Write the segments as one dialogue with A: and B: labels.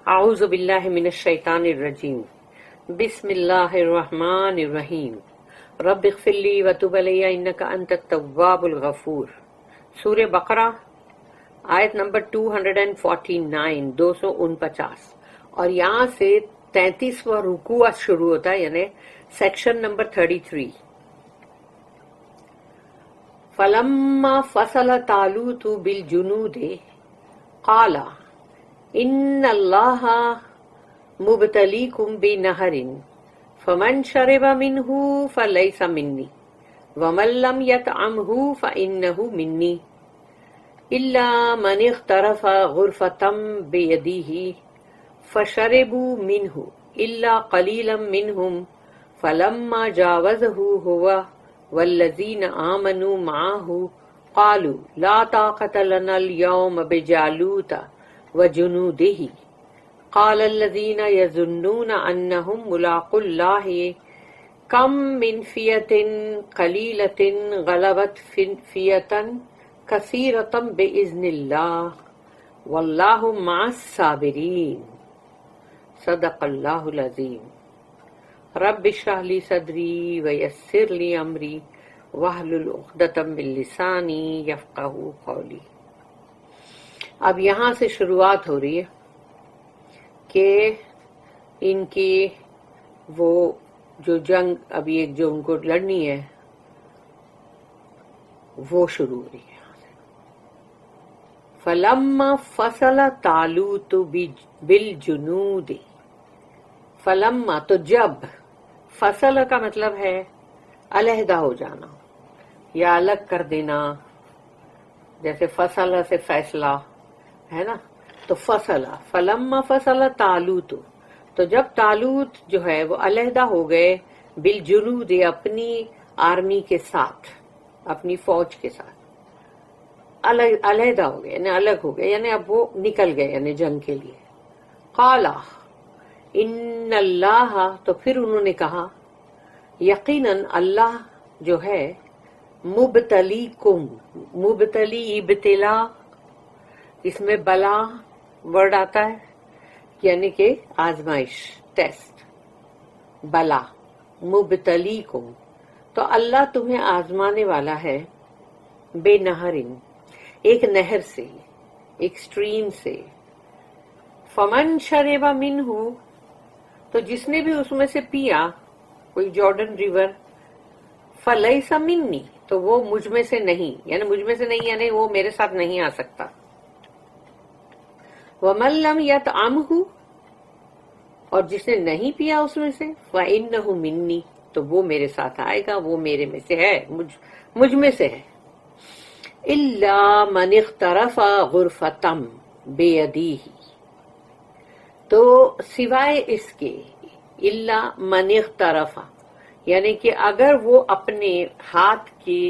A: اعوذ باللہ من الشیطان الرجیم بسم اللہ الرحمن الرحیم رب اغفر لی وتب علی انک انت التواب الغفور۔ سورہ بقرہ آیت نمبر 249 249، اور یہاں سے 33واں رکوع شروع ہوتا ہے، یعنی سیکشن نمبر 33۔ فلما فصل طالوت بالجنود قال ان اللہ مبتلیکم بنہر فمن شرب منہ فلیس منی ومن لم یطعمہ فانہ منی الا من اغترف غرفۃ بیدہ فشربوا منہ الا قلیلا منہم فلما جاوزہ ہوا والذین آمنوا معہ قالوا لا طاقت لنا اليوم بجالوت وجنودہ قال الذین یظنون انہم ملاقو اللہ کم من فیۃ قلیلۃ غلبت فیۃ کثیرۃ بإذن اللہ واللہ مع الصابرین۔ صدق اللہ العظیم۔ رب اشرح لی صدری ویسر لی امری واحلل عقدۃ من لسانی یفقہوا قولی۔ اب یہاں سے شروعات ہو رہی ہے کہ ان کی وہ جو جنگ ابھی ایک جو ان کو لڑنی ہے وہ شروع ہو رہی ہے۔ فلما فصل طالوت بالجنود، فلما تو جب، فصل کا مطلب ہے علیحدہ ہو جانا یا الگ کر دینا، جیسے فصل سے فیصلہ ہے نا، تو فصل فلما فصل طالوت، تو جب طالوت جو ہے وہ علیحدہ ہو گئے بالجنود اپنی آرمی کے ساتھ، اپنی فوج کے ساتھ علیحدہ ہو گئے، یعنی الگ ہو گئے، یعنی اب وہ نکل گئے یعنی جنگ کے لیے۔ قال ان اللہ، تو پھر انہوں نے کہا یقیناً اللہ جو ہے مبتلیکم، مبتلی ابتلا، اس میں بلا ورڈ آتا ہے یعنی کہ آزمائش، ٹیسٹ، بلا، مبتلیکم، تو اللہ تمہیں آزمانے والا ہے بے نہرن، ایک نہر سے، ایک اسٹریم سے، فمن شرب منہ، تو جس نے بھی اس میں سے پیا، کوئی جارڈن ریور، فلیس منی، تو وہ مجھ میں سے نہیں، یعنی مجھ میں سے نہیں یعنی وہ میرے ساتھ نہیں آ سکتا۔ ومن لم یطعمہ، اور جس نے نہیں پیا اس میں سے، فإنہ منی، تو وہ میرے ساتھ آئے گا، وہ میرے میں سے ہے، مجھ میں سے ہے۔ الا من اغترف غرفۃ بیدہ، تو سوائے اس کے، الا من اغترف، یعنی کہ اگر وہ اپنے ہاتھ کے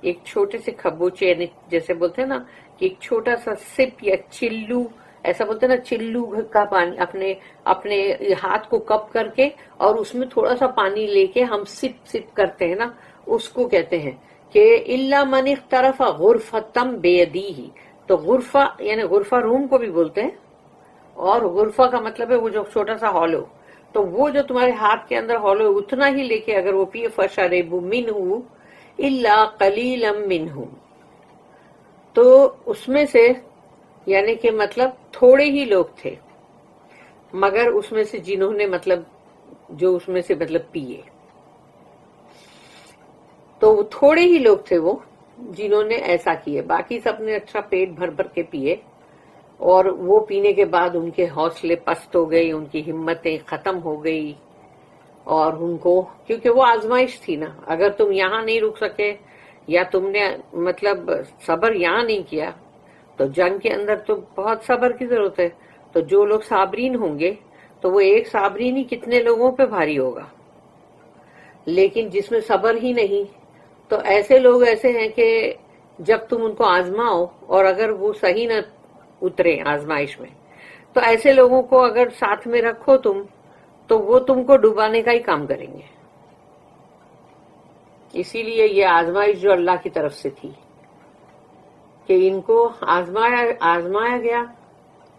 A: ایک چھوٹے سے خبوچے، یعنی جیسے بولتے ہیں نا کہ ایک چھوٹا سا سپ یا چلو، ایسا بولتے ہیں نا چلو کا پانی، اپنے ہاتھ کو کپ کر کے اور اس میں تھوڑا سا پانی لے کے ہم سپ سپ کرتے ہیں نا، اس کو کہتے ہیں کہ الا من اغترف غرفۃ بیدہ، تو غرفہ یعنی غرفہ روم کو بھی بولتے ہیں، اور غرفہ کا مطلب ہے وہ جو چھوٹا سا ہالو، تو وہ جو تمہارے ہاتھ کے اندر ہالو اتنا ہی لے کے اگر وہ پیے، فشربوا منہ الا قلیلا منہم، تو اس میں سے یعنی کہ مطلب تھوڑے ہی لوگ تھے، مگر اس میں سے جنہوں نے مطلب جو اس میں سے مطلب پیے، تو تھوڑے ہی لوگ تھے وہ جنہوں نے ایسا کیے، باقی سب نے اچھا پیٹ بھر بھر کے پیے، اور وہ پینے کے بعد ان کے حوصلے پست ہو گئی، ان کی ہمتیں ختم ہو گئی، اور ان کو، کیونکہ وہ آزمائش تھی نا، اگر تم یہاں نہیں رک سکے یا تم نے مطلب صبر یہاں نہیں کیا، تو جنگ کے اندر تو بہت صبر کی ضرورت ہے، تو جو لوگ صابرین ہوں گے تو وہ ایک صابرین ہی کتنے لوگوں پہ بھاری ہوگا، لیکن جس میں صبر ہی نہیں، تو ایسے لوگ ایسے ہیں کہ جب تم ان کو آزماؤ اور اگر وہ صحیح نہ اترے آزمائش میں، تو ایسے لوگوں کو اگر ساتھ میں رکھو تم، تو وہ تم کو ڈبانے کا ہی کام کریں گے۔ اسی لیے یہ آزمائش جو اللہ کی طرف سے تھی کہ ان کو آزمایا گیا،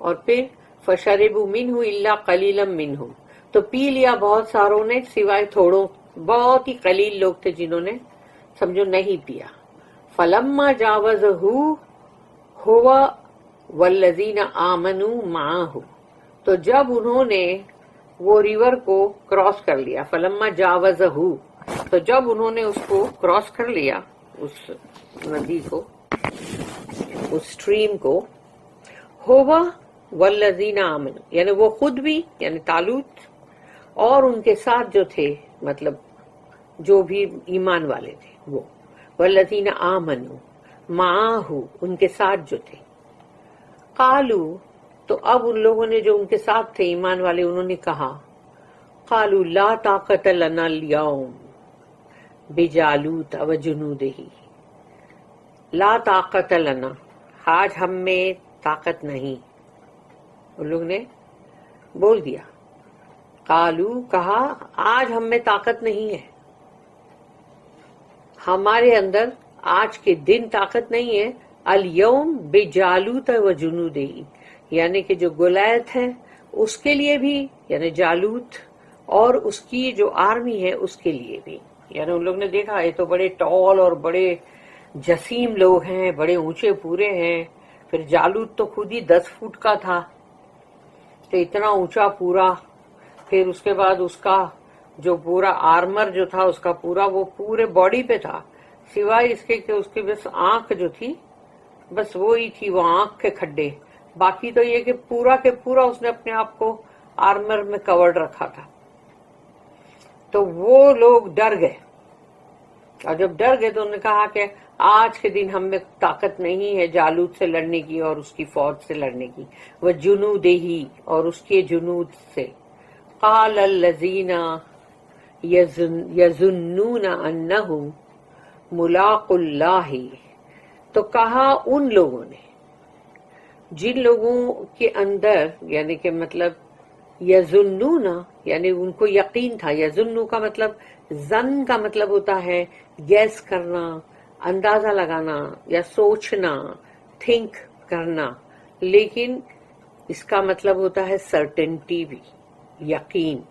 A: اور پھر फशरिबू मिन्हु इल्ला कलीलम मिन्हुम, तो पी लिया बहुत सारों ने सिवाय थोड़ों, बहुत ही कलील लोग थे जिन्होंने समझो नहीं पिया। फलम्मा जावज़हू हुवा वल्लज़ीना आमनू माअहू, तो जब उन्होंने वो रिवर को क्रॉस कर लिया, फलम्मा जावज़हू, तो जब उन्होंने उसको क्रॉस कर लिया, उस नदी को, उस स्ट्रीम को, हुवा वल्लज़ीना आमनू, यानी वो खुद भी, यानी तालूत और उनके साथ जो थे, मतलब जो भी ईमान वाले थे वो, वल्लज़ीना आमनू माअहू, उनके साथ जो थे, कालू, तो अब उन लोगों ने जो उनके साथ थे ईमान वाले, उन्होंने कहा, कालू ला ताकत लना अल-यौम बिजालूत व जुनूदिही, ला ताकत लना, आज हम में ताकत नहीं, उन लोग ने बोल दिया। कालू, कहा, आज हम में ताकत नहीं है, हमारे अंदर आज के दिन ताकत नहीं है। अल-यौम बिजालूत व जुनूदिही, यानी कि जो गुलैत है उसके लिए भी, यानी जालूत और उसकी जो आर्मी है उसके लिए भी। यानी उन लोग ने देखा ये तो बड़े टॉल और बड़े जसीम लोग हैं, बड़े ऊंचे पूरे हैं, फिर जालूत तो खुद ही 10 फुट का था, तो इतना ऊंचा पूरा, फिर उसके बाद उसका जो पूरा आर्मर जो था उसका पूरा, वो पूरे बॉडी पे था, सिवाय इसके कि उसकी बस आंख जो थी, बस वो ही थी, वो आंख के खड्डे, बाकी तो ये कि पूरा के पूरा उसने अपने आप को आर्मर में कवर्ड रखा था। तो वो लोग डर गए, और जब डर गए तो उन्होंने कहा कि आज के दिन हम में ताकत नहीं है जालूत से लड़ने की और उसकी फौज से लड़ने की, वह जुनूदिही, और उसके जुनूद से। क़ाल अल्लज़ीना यज़ुन्नूना अन्नहु मुलाक़ुल्लाहि, तो कहा उन लोगों ने, जिन लोगों के अंदर, यानी कि मतलब यज़ुन्नूना, यानी उनको यकीन था, यज़ुन्नु का मतलब, जन का मतलब होता है गैस करना, अंदाजा लगाना या सोचना, थिंक करना, लेकिन इसका मतलब होता है सर्टेनिटी भी, यकीन।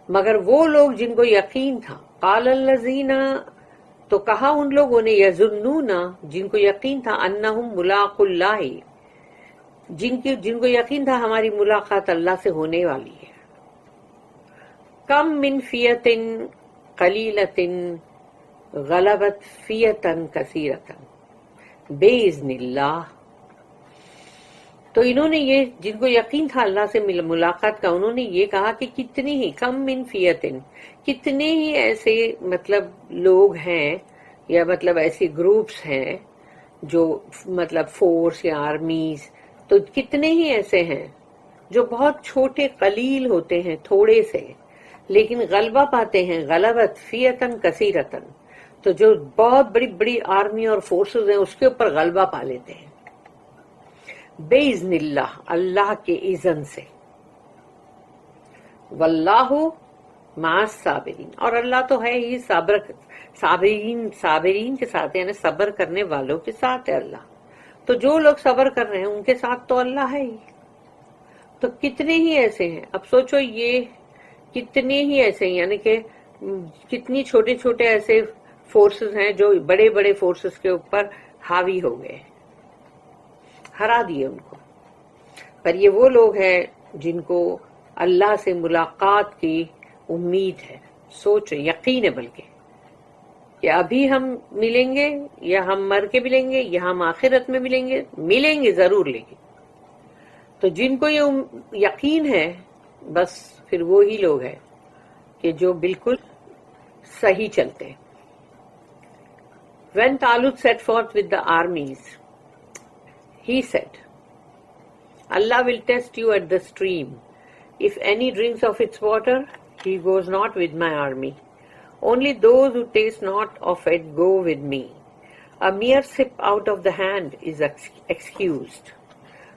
A: मगर वो लोग जिनको यकीन था, क़ाल अल्लज़ीना, तो कहा उन लोगों ने, यज़ुन्नूना, जिनको यकीन था, अन्नहुम मुलाक़ुल्लाहि, जिनको यकीन था हमारी मुलाकात अल्लाह से होने वाली है। कम मिन फियतिन कलीलतिन गलबत फियतन कसीरतन बेइज़्निल्लाह, तो इन्होंने ये, जिनको यकीन था अल्लाह से मुलाकात का, उन्होंने ये कहा कि कितनी ही, कम मिन फियतिन, कितने ही ऐसे मतलब लोग हैं, या मतलब ऐसे ग्रुप्स हैं जो मतलब फोर्स या आर्मीज, तो कितने ही ऐसे हैं जो बहुत छोटे कलील होते हैं, थोड़े से, लेकिन गलबा पाते हैं, गलबत फियतन कसीरतन, तो जो बहुत बड़ी बड़ी आर्मी और फोर्सेस हैं उसके ऊपर गलबा पा लेते हैं, बेइज़्निल्लाह, अल्लाह के इज़न से। वल्लाहु माअस साबिरीन, और अल्लाह तो है ही साबिरीन के साथ, यानी सब्र करने वालों के साथ है अल्लाह। तो जो लोग सब्र कर रहे हैं उनके साथ तो अल्लाह है ही। तो कितने ही ऐसे हैं, अब सोचो ये कितने ही ऐसे हैं, यानी कि कितनी छोटे छोटे ऐसे फोर्सेस हैं जो बड़े बड़े फोर्सेस के ऊपर हावी हो गए, हरा दिए उनको। पर ये वो लोग हैं जिनको अल्लाह से मुलाकात की उम्मीद है, सोच, यकीन है बल्कि, कि अभी हम मिलेंगे, या हम मर के मिलेंगे, या हम आखिरत में मिलेंगे जरूर, लेकिन तो जिनको ये यकीन है, बस फिर वो ही लोग हैं कि जो बिल्कुल सही चलते हैं। When Talut set forth with the armies, he said, Allah will test you at the stream. If any drinks of its water, he goes not with my army. Only those who taste not of it go with me. A mere sip out of the hand is excused.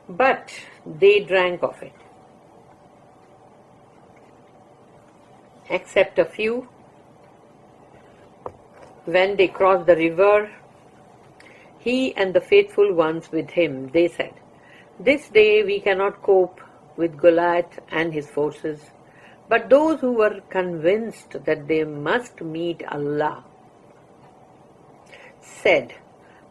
A: But they drank of it, except a few. When they crossed the river, he and the faithful ones with him, they said, "This day we cannot cope with Goliath and his forces. But those who were convinced that they must meet Allah said,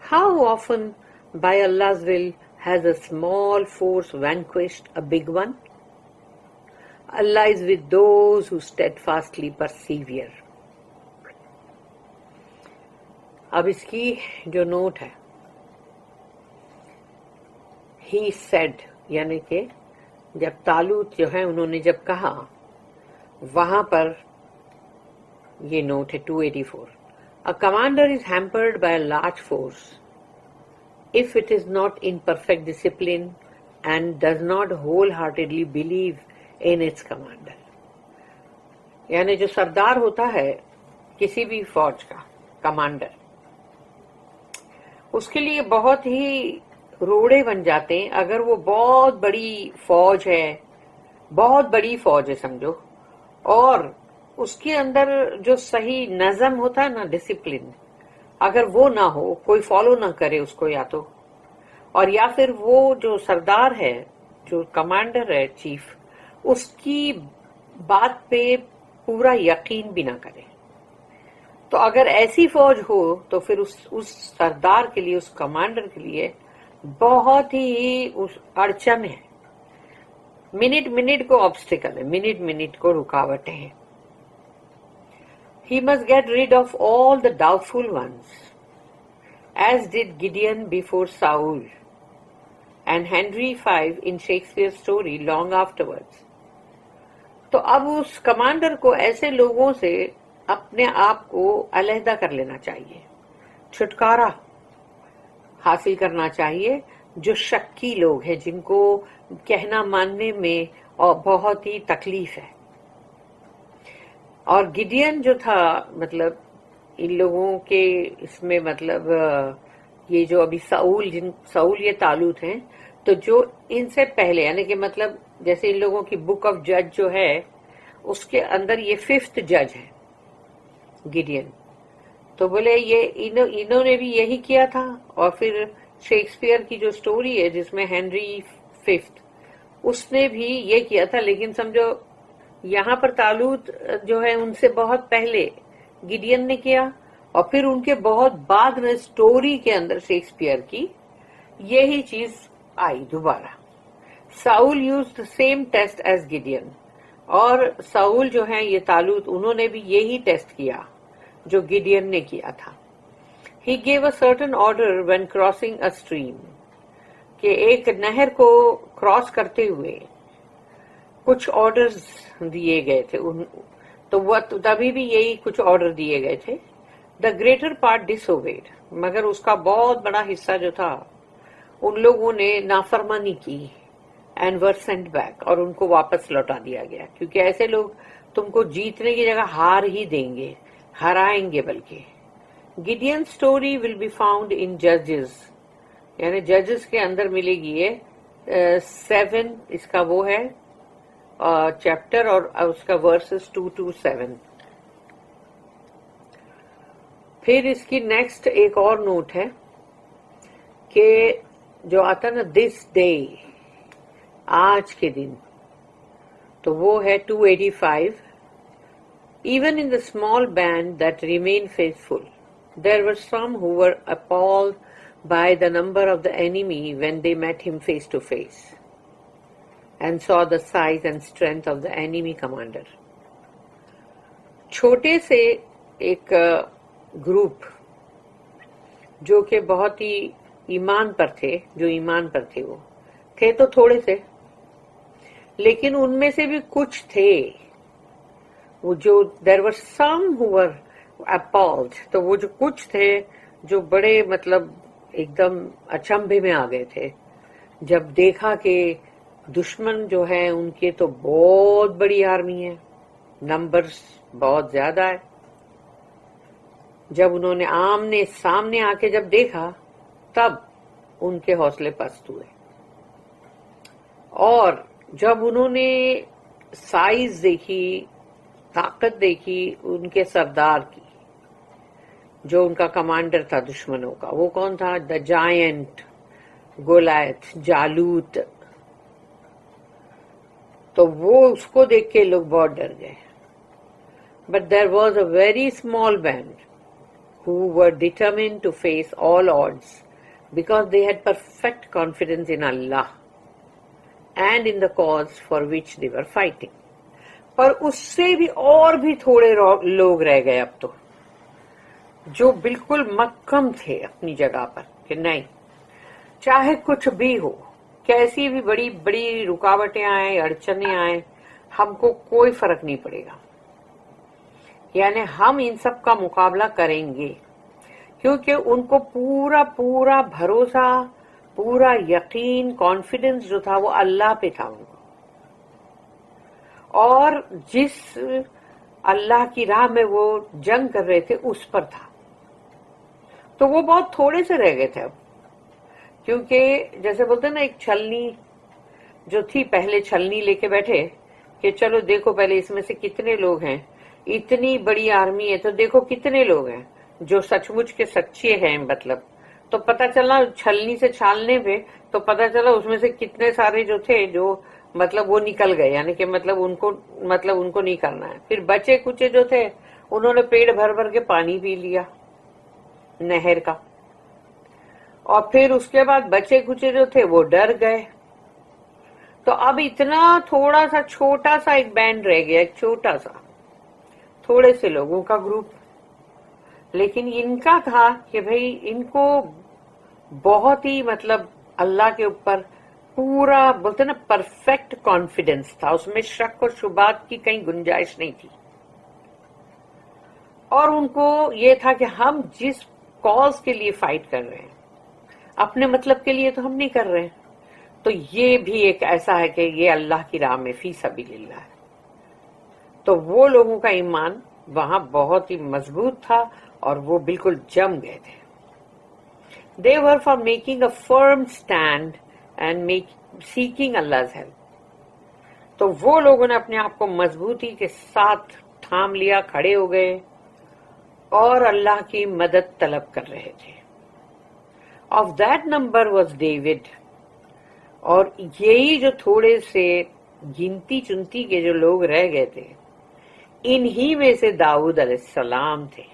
A: "How often by Allah's will has a small force vanquished a big one? Allah is with those who steadfastly persevere." अब इसकी जो note है, he said, यानी कि जब तालूत जो है उन्होंने जब कहा, वहां पर ये नोट है 284. A commander is hampered by a large force if it is not in perfect discipline and does not wholeheartedly believe in its commander. यानी जो सरदार होता है किसी भी फौज का कमांडर, उसके लिए बहुत ही रोड़े बन जाते हैं अगर वो बहुत बड़ी फौज है, बहुत बड़ी फौज है समझो, और उसके अंदर जो सही नज़म होता है ना, डिसिप्लिन, अगर वो ना हो, कोई फॉलो ना करे उसको, या तो, और या फिर वो जो सरदार है, जो कमांडर है, चीफ, उसकी बात पे पूरा यकीन भी ना करे, तो अगर ऐसी फौज हो तो फिर उस सरदार के लिए, उस कमांडर के लिए बहुत ही उस अड़चन है, मिनट मिनट को ऑब्स्टिकल है, मिनट मिनट को रुकावटें हैं. He must get rid of all the doubtful ones, as did Gideon before Saul and Henry V in Shakespeare's story long afterwards. तो अब उस कमांडर को ऐसे लोगों से अपने आप को अलहदा कर लेना चाहिए, छुटकारा हासिल करना चाहिए, जो शक्की लोग हैं, जिनको कहना मानने में और बहुत ही तकलीफ है. और गिडियन जो था, मतलब इन लोगों के इसमें, मतलब ये जो अभी साउल ये तालूत हैं, तो जो इनसे पहले, यानी कि मतलब जैसे इन लोगों की बुक ऑफ जज जो है उसके अंदर ये 5th जज है गिडियन, तो बोले ये इन्होंने भी यही किया था. और फिर शेक्सपियर की जो स्टोरी है जिसमें हेनरी V, उसने भी ये किया था, लेकिन समझो यहाँ पर तालूत जो है उनसे बहुत पहले गिडियन ने किया, और फिर उनके बहुत बाद में स्टोरी के अंदर शेक्सपियर की यही चीज आई दोबारा. Saul used the same test as Gideon, और साउल जो है ये तालूत, उन्होंने भी यही टेस्ट किया जो गिडियन ने किया था. He gave a certain order when crossing a stream, कि एक नहर को क्रॉस करते हुए कुछ ऑर्डर्स दिए गए थे, तो वह तभी भी यही कुछ ऑर्डर दिए गए थे. द ग्रेटर पार्ट डिसोबेड, मगर उसका बहुत बड़ा हिस्सा जो था उन लोगों ने नाफरमानी की, एंड वर सेंट बैक, और उनको वापस लौटा दिया गया, क्योंकि ऐसे लोग तुमको जीतने की जगह हार ही देंगे, हराएंगे बल्कि. Gideon story will be found in जजेस, यानी जजेस के अंदर मिलेगी ये 7, इसका वो है चैप्टर, और उसका वर्सेस 2 to 7. फिर इसकी नेक्स्ट एक और नोट है कि जो आता ना दिस डे, आज के दिन, तो वो है 285. Even in the small band that remained faithful, there were some who were appalled by the number of the enemy when they met him face to face and saw the size and strength of the enemy commander. छोटे से एक group जो कि बहुत ही ईमान पर थे, जो ईमान पर थे, वो थे तो थोड़े से, लेकिन उनमें से भी कुछ थे वो जो there were some who were appalled, तो वो जो कुछ थे जो बड़े मतलब एकदम अचंभे में आ गए थे जब देखा कि दुश्मन जो है उनके तो बहुत बड़ी आर्मी है, नंबर्स बहुत ज्यादा है. जब उन्होंने आमने सामने आके जब देखा तब उनके हौसले पस्त हुए, और जब उन्होंने साइज देखी, ताकत देखी उनके सरदार की, जो उनका कमांडर था दुश्मनों का, वो कौन था? The giant, Goliath, जालूत. तो वो उसको देख के लोग बहुत डर गए. But there was a very small band who were determined to face all odds because they had perfect confidence in Allah and in the cause for which they were fighting. पर उससे भी और भी थोड़े लोग रह गए अब तो, जो बिल्कुल मक्कम थे अपनी जगह पर कि नहीं, चाहे कुछ भी हो, कैसी भी बड़ी बड़ी रुकावटें आए, अड़चने आए, हमको कोई फर्क नहीं पड़ेगा, यानी हम इन सब का मुकाबला करेंगे, क्योंकि उनको पूरा पूरा भरोसा, पूरा यकीन, कॉन्फिडेंस जो था वो अल्लाह पे था उनको, और जिस अल्लाह की राह में वो जंग कर रहे थे उस पर था. तो वो बहुत थोड़े से रह गए थे अब, क्योंकि जैसे बोलते ना, एक छलनी जो थी, पहले छलनी लेके बैठे कि चलो देखो पहले इसमें से कितने लोग हैं, इतनी बड़ी आर्मी है तो देखो कितने लोग हैं जो सचमुच के सच्चे हैं, मतलब तो पता चला छलनी से छालने पे तो पता चला उसमें से कितने सारे जो थे जो मतलब वो निकल गए, यानी कि मतलब उनको नहीं करना है. फिर बचे कुचे जो थे उन्होंने पेट भर भर के पानी पी लिया नहर का, और फिर उसके बाद बचे कुचे जो थे वो डर गए. तो अब इतना थोड़ा सा छोटा सा एक बैंड रह गया, एक छोटा सा थोड़े से लोगों का ग्रुप, लेकिन इनका था कि भाई इनको बहुत ही मतलब अल्लाह के ऊपर पूरा बोलते ना परफेक्ट कॉन्फिडेंस था, उसमें शक और शुबात की कहीं गुंजाइश नहीं थी. और उनको ये था कि हम जिस कॉज के लिए फाइट कर रहे हैं, अपने मतलब के लिए तो हम नहीं कर रहे हैं, तो ये भी एक ऐसा है कि ये अल्लाह की राह में फी सबीलिल्लाह है. तो वो लोगों का ईमान वहां बहुत ही मजबूत था और वो बिल्कुल जम गए थे. They were for making a firm stand and seeking Allah's help. तो वो लोगों ने अपने आप को मजबूती के साथ थाम लिया, खड़े हो गए और अल्लाह की मदद तलब कर रहे थे. Of that number was David. और यही जो थोड़े से गिनती चुनती के जो लोग रह गए थे, इन्हीं में से दाऊद अलैहिस्सलाम थे.